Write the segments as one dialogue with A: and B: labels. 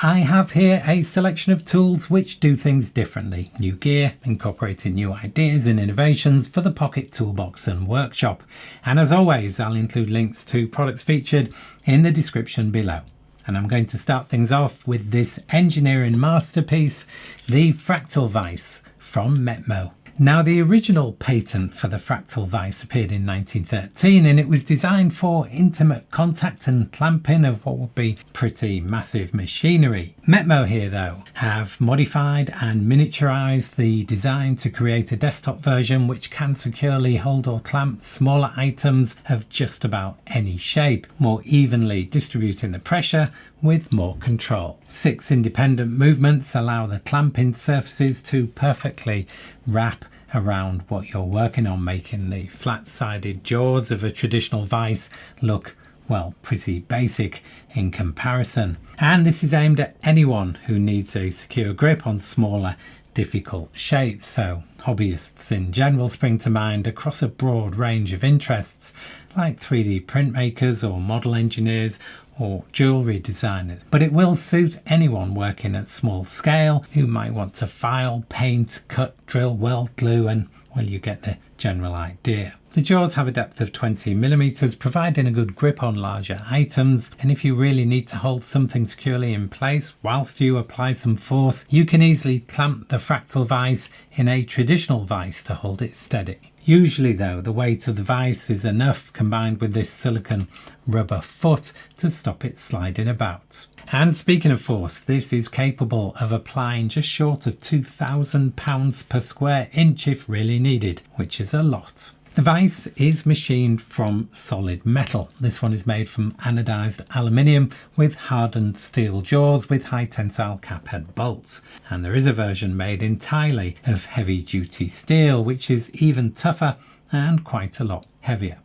A: I have here a selection of tools which do things differently. New gear, incorporating new ideas and innovations for the Pocket Toolbox and Workshop. And as always, I'll include links to products featured in the description below. And I'm going to start things off with this engineering masterpiece, the Fractal Vise from Metmo. Now, the original patent for the Fractal Vise appeared in 1913, and it was designed for intimate contact and clamping of what would be pretty massive machinery. Metmo here, though, have modified and miniaturized the design to create a desktop version which can securely hold or clamp smaller items of just about any shape, more evenly distributing the pressure with more control. 6 independent movements allow the clamping surfaces to perfectly wrap around what you're working on, making the flat-sided jaws of a traditional vise look, well, pretty basic in comparison. And this is aimed at anyone who needs a secure grip on smaller, difficult shapes. So hobbyists in general spring to mind across a broad range of interests like 3D printmakers or model engineers or jewellery designers. But it will suit anyone working at small scale who might want to file, paint, cut, drill, weld, glue, and well, you get the general idea. The jaws have a depth of 20mm, providing a good grip on larger items, and if you really need to hold something securely in place whilst you apply some force, you can easily clamp the Fractal Vise in a traditional vise to hold it steady. Usually though, the weight of the vise is enough combined with this silicone rubber foot to stop it sliding about. And speaking of force, this is capable of applying just short of 2,000 pounds per square inch if really needed, which is a lot. The vise is machined from solid metal. This one is made from anodized aluminium with hardened steel jaws with high tensile cap head bolts. And there is a version made entirely of heavy duty steel, which is even tougher and quite a lot heavier.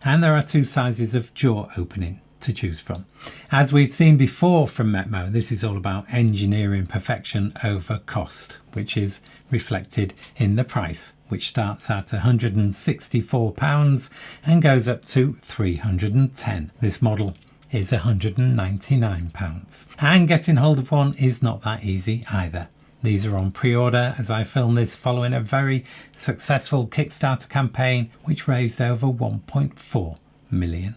A: And there are 2 sizes of jaw opening to choose from. As we've seen before from Metmo, this is all about engineering perfection over cost, which is reflected in the price, which starts at £164 and goes up to £310. This model is £199. And getting hold of one is not that easy either. These are on pre-order as I film this following a very successful Kickstarter campaign which raised over £1.4 million.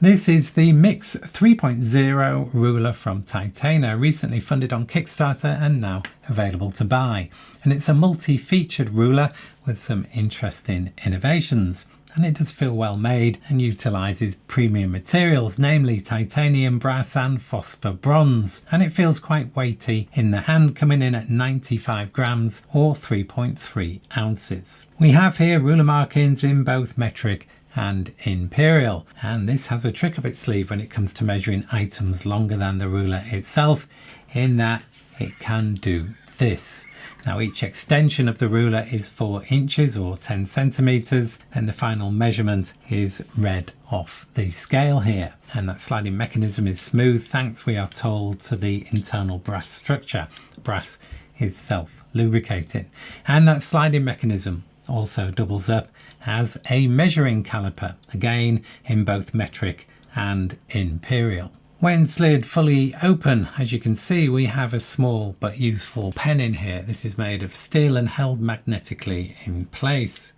A: This is the Mix 3.0 ruler from Titania, recently funded on Kickstarter and now available to buy. And it's a multi-featured ruler with some interesting innovations. And it does feel well made and utilises premium materials, namely titanium, brass and phosphor bronze. And it feels quite weighty in the hand, coming in at 95 grams or 3.3 ounces. We have here ruler markings in both metric and imperial, and this has a trick up its sleeve when it comes to measuring items longer than the ruler itself, in that it can do this. Now each extension of the ruler is 4 inches or 10 centimeters, and the final measurement is read off the scale here. And that sliding mechanism is smooth thanks, we are told, to the internal brass structure. The brass is self-lubricating, and that sliding mechanism also doubles up as a measuring caliper, again in both metric and imperial. When slid fully open, as you can see, we have a small but useful pen in here. This is made of steel and held magnetically in place,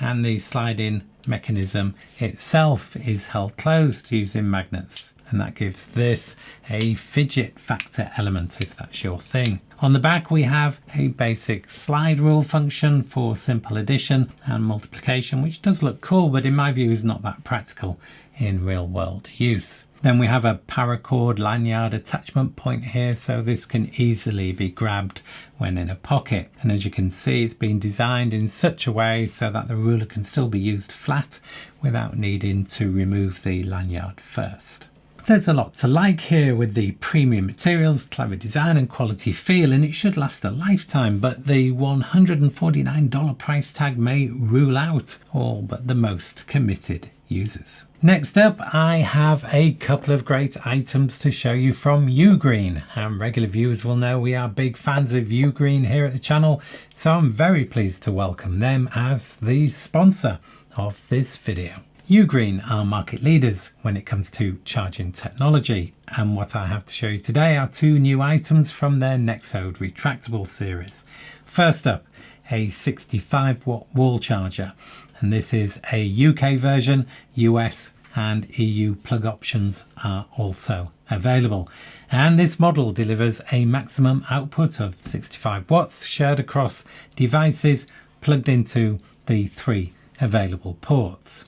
A: and the sliding mechanism itself is held closed using magnets, and that gives this a fidget factor element if that's your thing. On the back we have a basic slide rule function for simple addition and multiplication, which does look cool, but in my view is not that practical in real world use. Then we have a paracord lanyard attachment point here, so this can easily be grabbed when in a pocket. And as you can see, it's been designed in such a way so that the ruler can still be used flat without needing to remove the lanyard first. There's a lot to like here with the premium materials, clever design and quality feel, and it should last a lifetime, but the $149 price tag may rule out all but the most committed users. Next up, I have a couple of great items to show you from UGREEN, and regular viewers will know we are big fans of UGREEN here at the channel, so I'm very pleased to welcome them as the sponsor of this video. UGREEN are market leaders when it comes to charging technology, and what I have to show you today are two new items from their Nexode retractable series. First up, a 65 watt wall charger, and this is a UK version. US and EU plug options are also available, and this model delivers a maximum output of 65 watts shared across devices plugged into the three available ports,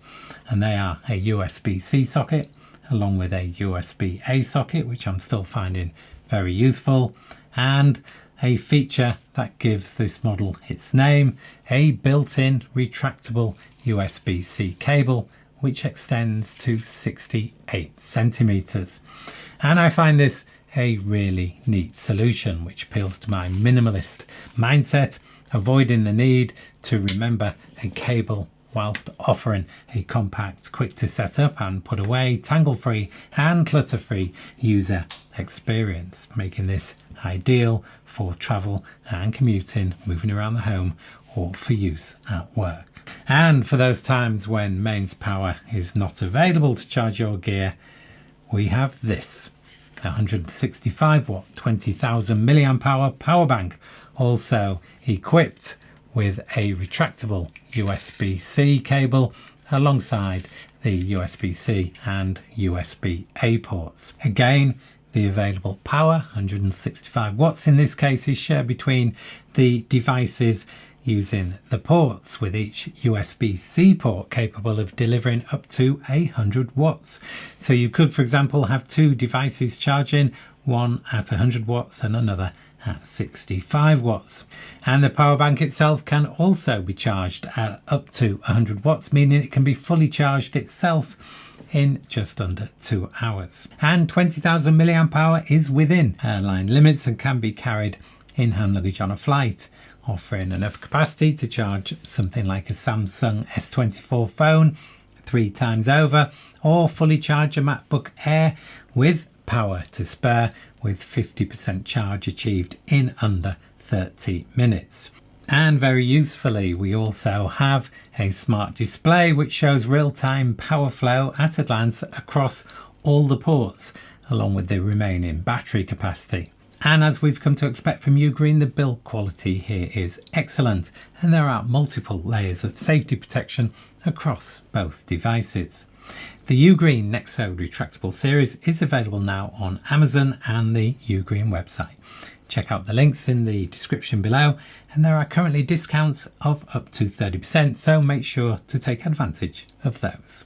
A: and they are a USB-C socket along with a USB-A socket, which I'm still finding very useful, and a feature that gives this model its name, a built-in retractable USB-C cable which extends to 68 centimeters. And I find this a really neat solution which appeals to my minimalist mindset, avoiding the need to remember a cable whilst offering a compact, quick to set up and put away, tangle-free and clutter-free user experience, making this ideal for travel and commuting, moving around the home, or for use at work. And for those times when mains power is not available to charge your gear, we have this 165 watt 20,000 milliamp hour power bank, also equipped with a retractable USB-C cable alongside the USB-C and USB-A ports. Again, the available power, 165 watts in this case, is shared between the devices using the ports, with each USB-C port capable of delivering up to 100 watts. So you could, for example, have two devices charging, one at 100 watts and another at 65 watts. And the power bank itself can also be charged at up to 100 watts, meaning it can be fully charged itself in just under 2 hours. And 20,000 milliamp hour is within airline limits and can be carried in hand luggage on a flight, offering enough capacity to charge something like a Samsung S24 phone 3 times over, or fully charge a MacBook Air with power to spare, with 50% charge achieved in under 30 minutes. And very usefully, we also have a smart display which shows real-time power flow at a glance across all the ports, along with the remaining battery capacity. And as we've come to expect from UGREEN, the build quality here is excellent, and there are multiple layers of safety protection across both devices. The UGREEN Nexode retractable series is available now on Amazon and the UGREEN website. Check out the links in the description below, and there are currently discounts of up to 30%, so make sure to take advantage of those.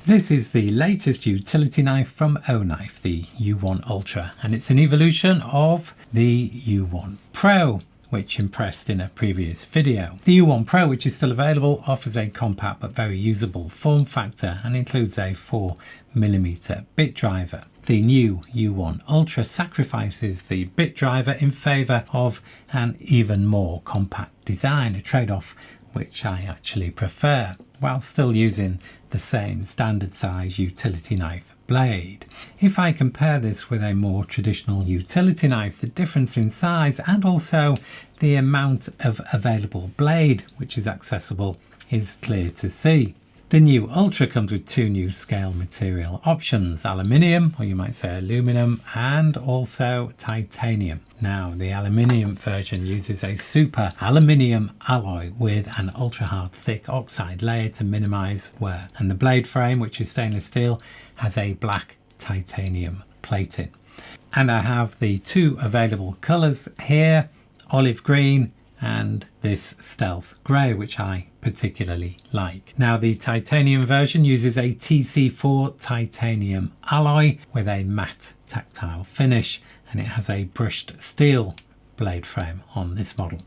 A: This is the latest utility knife from Oknife, the U1 Ultra, and it's an evolution of the U1 Pro, which impressed in a previous video. The U1 Pro, which is still available, offers a compact but very usable form factor and includes a 4mm bit driver. The new U1 Ultra sacrifices the bit driver in favour of an even more compact design, a trade-off which I actually prefer, while still using the same standard size utility knife blade. If I compare this with a more traditional utility knife, the difference in size and also the amount of available blade which is accessible is clear to see. The new Ultra comes with two new scale material options: aluminium, or you might say aluminum, and also titanium. Now, the aluminium version uses a super aluminium alloy with an ultra hard thick oxide layer to minimize wear, and the blade frame, which is stainless steel, has a black titanium plating. And I have the two available colors here, olive green and this stealth grey, which I particularly like. Now, the titanium version uses a TC4 titanium alloy with a matte tactile finish, and it has a brushed steel blade frame on this model,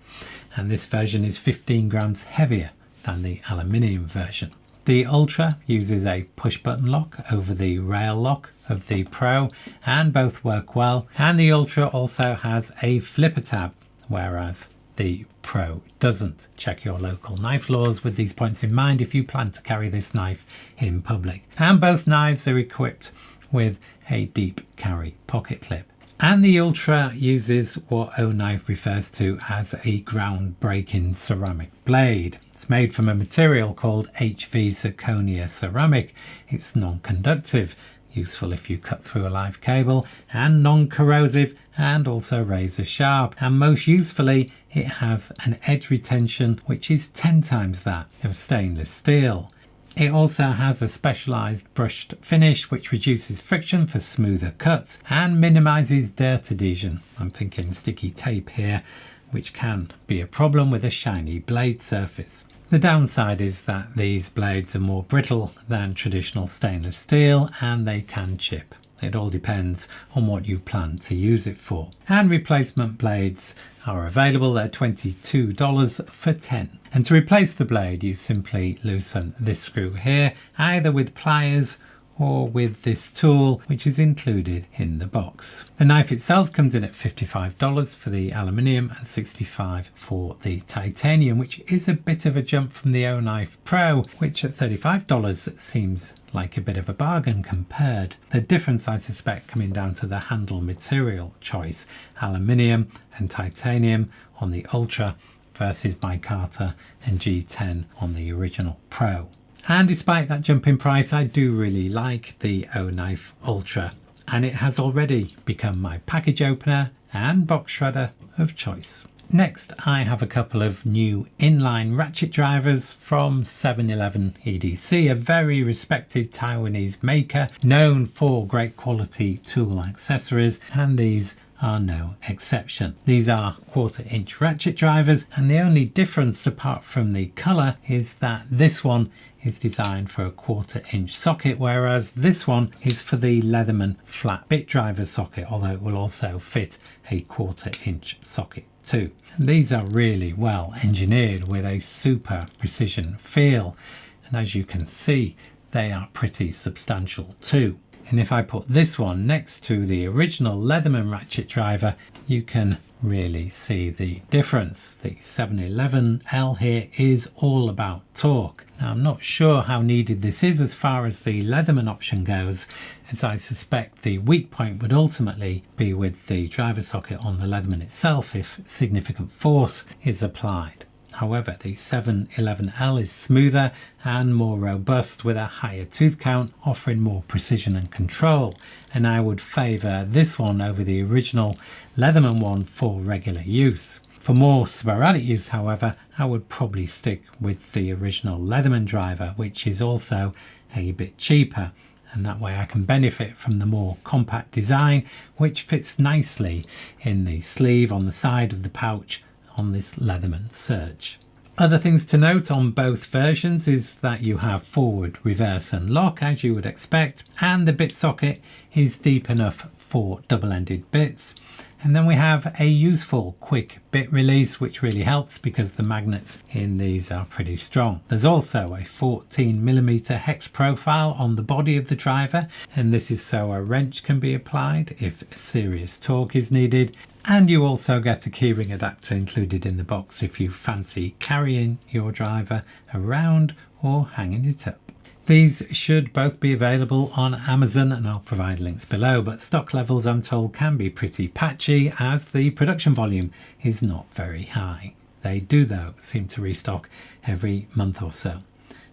A: and this version is 15 grams heavier than the aluminium version. The Ultra uses a push button lock over the rail lock of the Pro, and both work well, and the Ultra also has a flipper tab, whereas the Pro doesn't. Check your local knife laws with these points in mind if you plan to carry this knife in public. And both knives are equipped with a deep carry pocket clip. And the Ultra uses what Oknife refers to as a groundbreaking ceramic blade. It's made from a material called HV zirconia ceramic. It's non-conductive, useful if you cut through a live cable, and non-corrosive and also razor sharp. And most usefully, it has an edge retention which is 10 times that of stainless steel. It also has a specialised brushed finish which reduces friction for smoother cuts and minimises dirt adhesion. I'm thinking sticky tape here, which can be a problem with a shiny blade surface. The downside is that these blades are more brittle than traditional stainless steel and they can chip. It all depends on what you plan to use it for. And replacement blades are available. They're $22 for 10. And to replace the blade, you simply loosen this screw here, either with pliers or with this tool, which is included in the box. The knife itself comes in at $55 for the aluminium and $65 for the titanium, which is a bit of a jump from the Oknife Pro, which at $35 seems like a bit of a bargain compared. The difference, I suspect, coming down to the handle material choice, aluminium and titanium on the Ultra versus micarta and G10 on the original Pro. And despite that jump in price, I do really like the Oknife Ultra, and it has already become my package opener and box shredder of choice. Next, I have a couple of new inline ratchet drivers from 711 EDC, a very respected Taiwanese maker known for great quality tool accessories, and these are no exception. These are 1/4 inch ratchet drivers, and the only difference apart from the colour is that this one is designed for a 1/4 inch socket, whereas this one is for the Leatherman flat bit driver socket, although it will also fit a 1/4 inch socket too. And these are really well engineered with a super precision feel, and as you can see, they are pretty substantial too. And if I put this one next to the original Leatherman ratchet driver, you can really see the difference. The 711L here is all about torque. Now, I'm not sure how needed this is as far as the Leatherman option goes, as I suspect the weak point would ultimately be with the driver socket on the Leatherman itself if significant force is applied. However, the 711L is smoother and more robust with a higher tooth count, offering more precision and control. And I would favour this one over the original Leatherman one for regular use. For more sporadic use, however, I would probably stick with the original Leatherman driver, which is also a bit cheaper. And that way I can benefit from the more compact design, which fits nicely in the sleeve on the side of the pouch on this Leatherman Surge. Other things to note on both versions is that you have forward, reverse and lock as you would expect, and the bit socket is deep enough for double-ended bits. And then we have a useful quick bit release, which really helps because the magnets in these are pretty strong. There's also a 14mm hex profile on the body of the driver, and this is so a wrench can be applied if serious torque is needed. And you also get a keyring adapter included in the box if you fancy carrying your driver around or hanging it up. These should both be available on Amazon, and I'll provide links below, but stock levels I'm told can be pretty patchy as the production volume is not very high. They do though seem to restock every month or so.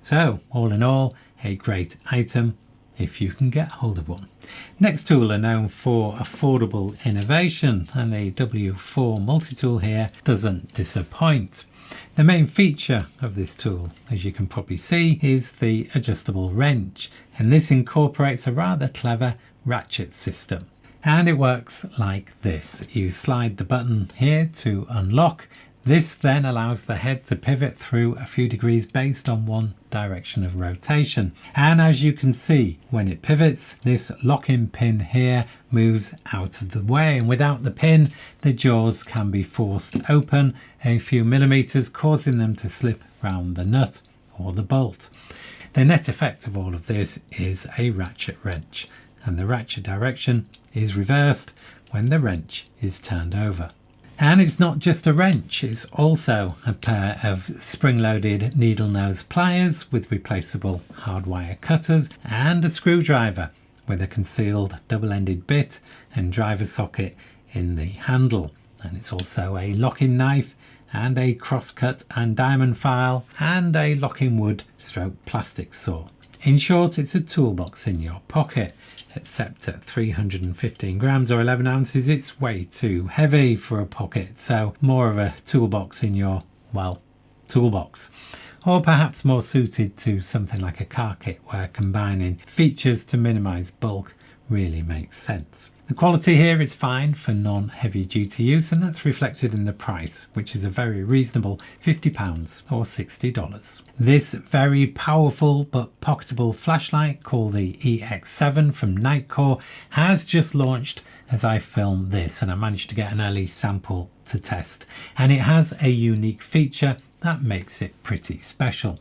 A: So all in all, a great item if you can get hold of one. Nextool are known for affordable innovation, and the W4 multi-tool here doesn't disappoint. The main feature of this tool, as you can probably see, is the adjustable wrench, and this incorporates a rather clever ratchet system. And it works like this. You slide the button here to unlock. This then allows the head to pivot through a few degrees based on one direction of rotation. And as you can see, when it pivots, this lock-in pin here moves out of the way, and without the pin, the jaws can be forced open a few millimeters, causing them to slip round the nut or the bolt. The net effect of all of this is a ratchet wrench, and the ratchet direction is reversed when the wrench is turned over. And it's not just a wrench, it's also a pair of spring-loaded needle nose pliers with replaceable hardwire cutters and a screwdriver, with a concealed double-ended bit and driver socket in the handle. And it's also a locking knife and a crosscut and diamond file and a locking wood stroke plastic saw. In short, it's a toolbox in your pocket, except at 315 grams or 11 ounces, it's way too heavy for a pocket. So more of a toolbox in your, well, toolbox. Or perhaps more suited to something like a car kit where combining features to minimize bulk really makes sense. The quality here is fine for non-heavy duty use, and that's reflected in the price, which is a very reasonable £50 or $60. This very powerful but pocketable flashlight called the EX7 from Nitecore has just launched as I film this, and I managed to get an early sample to test, and it has a unique feature that makes it pretty special.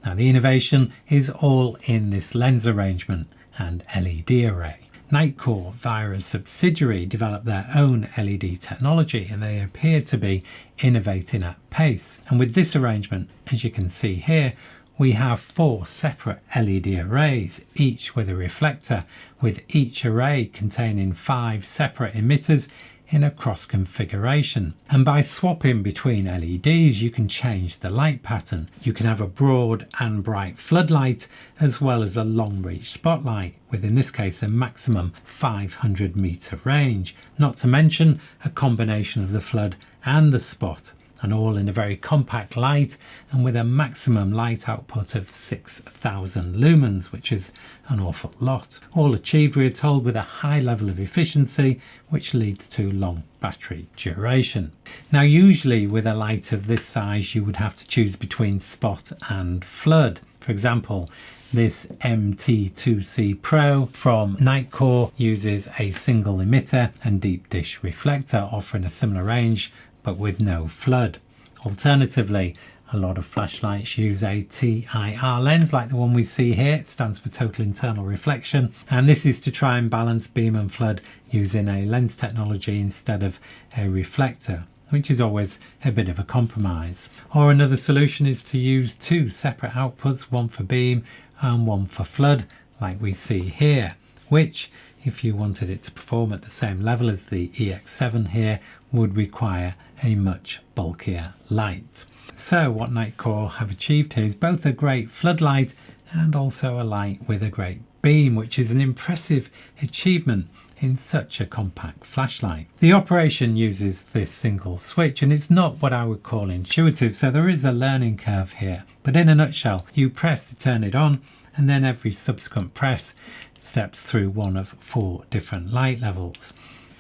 A: Now the innovation is all in this lens arrangement and LED array. Nitecore, via a subsidiary, developed their own LED technology, and they appear to be innovating at pace. And with this arrangement, as you can see here, we have 4 separate LED arrays, each with a reflector, with each array containing 5 separate emitters in a cross configuration. And by swapping between LEDs, you can change the light pattern. You can have a broad and bright floodlight as well as a long reach spotlight with, in this case, a maximum 500 meter range, not to mention a combination of the flood and the spot, and all in a very compact light and with a maximum light output of 6,000 lumens, which is an awful lot. All achieved, we are told, with a high level of efficiency, which leads to long battery duration. Now usually with a light of this size you would have to choose between spot and flood. For example, this MT2C Pro from Nitecore uses a single emitter and deep dish reflector, offering a similar range but with no flood. Alternatively, a lot of flashlights use a TIR lens like the one we see here. It stands for total internal reflection, and this is to try and balance beam and flood using a lens technology instead of a reflector, which is always a bit of a compromise. Or another solution is to use 2 separate outputs, one for beam and one for flood, like we see here, which, if you wanted it to perform at the same level as the EX7 here, would require a much bulkier light. So what Nitecore have achieved here is both a great floodlight and also a light with a great beam, which is an impressive achievement in such a compact flashlight. The operation uses this single switch, and it's not what I would call intuitive, so there is a learning curve here. But in a nutshell, you press to turn it on, and then every subsequent press steps through one of 4 different light levels,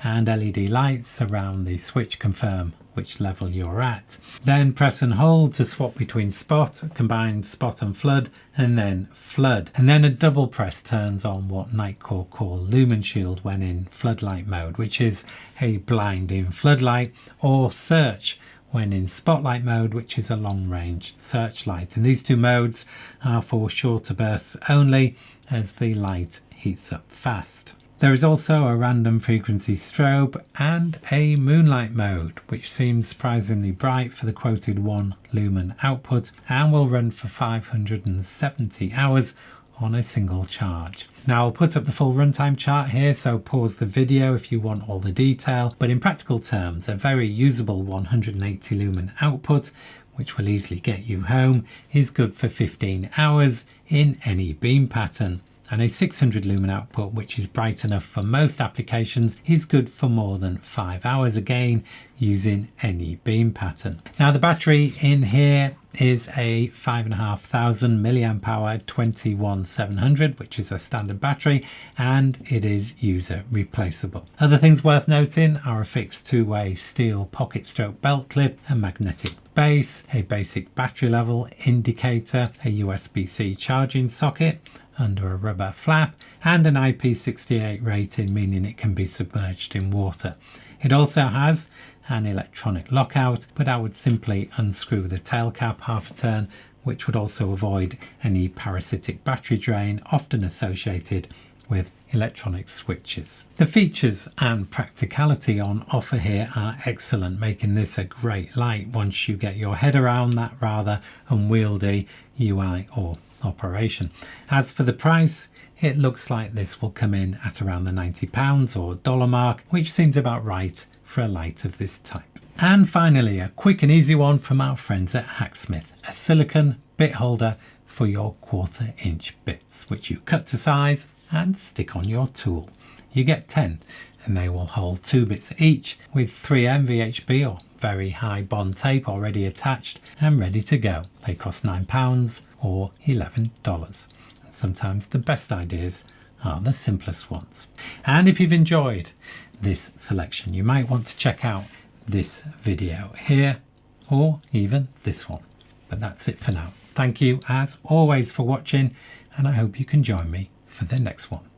A: and LED lights around the switch confirm which level you're at. Then press and hold to swap between spot, combined spot and flood, and then flood. And then a double press turns on what Nitecore call lumen shield when in floodlight mode, which is a blinding floodlight, or search when in spotlight mode, which is a long range searchlight. And these 2 modes are for shorter bursts only, as the light heats up fast. There is also a random frequency strobe and a moonlight mode, which seems surprisingly bright for the quoted 1 lumen output and will run for 570 hours on a single charge. Now I'll put up the full runtime chart here, so pause the video if you want all the detail, but in practical terms, a very usable 180 lumen output, which will easily get you home, is good for 15 hours in any beam pattern. And a 600 lumen output, which is bright enough for most applications, is good for more than 5 hours, again using any beam pattern. Now the battery in here is a 5,500 milliamp hour 21700, which is a standard battery, and it is user replaceable. Other things worth noting are a fixed 2-way steel pocket stroke belt clip, a magnetic base, a basic battery level indicator, a USB-C charging socket under a rubber flap, and an IP68 rating, meaning it can be submerged in water. It also has an electronic lockout, but I would simply unscrew the tail cap half a turn, which would also avoid any parasitic battery drain often associated with electronic switches. The features and practicality on offer here are excellent, making this a great light once you get your head around that rather unwieldy UI or operation. As for the price, it looks like this will come in at around the £90 or dollar mark, which seems about right for a light of this type. And finally, a quick and easy one from our friends at Hacksmith, a silicone bit holder for your 1/4 inch bits, which you cut to size and stick on your tool. You get 10 and they will hold 2 bits each with 3M VHB or very high bond tape already attached and ready to go. They cost £9 or $11. Sometimes the best ideas are the simplest ones. And if you've enjoyed this selection, you might want to check out this video here or even this one. But that's it for now. Thank you as always for watching, and I hope you can join me for the next one.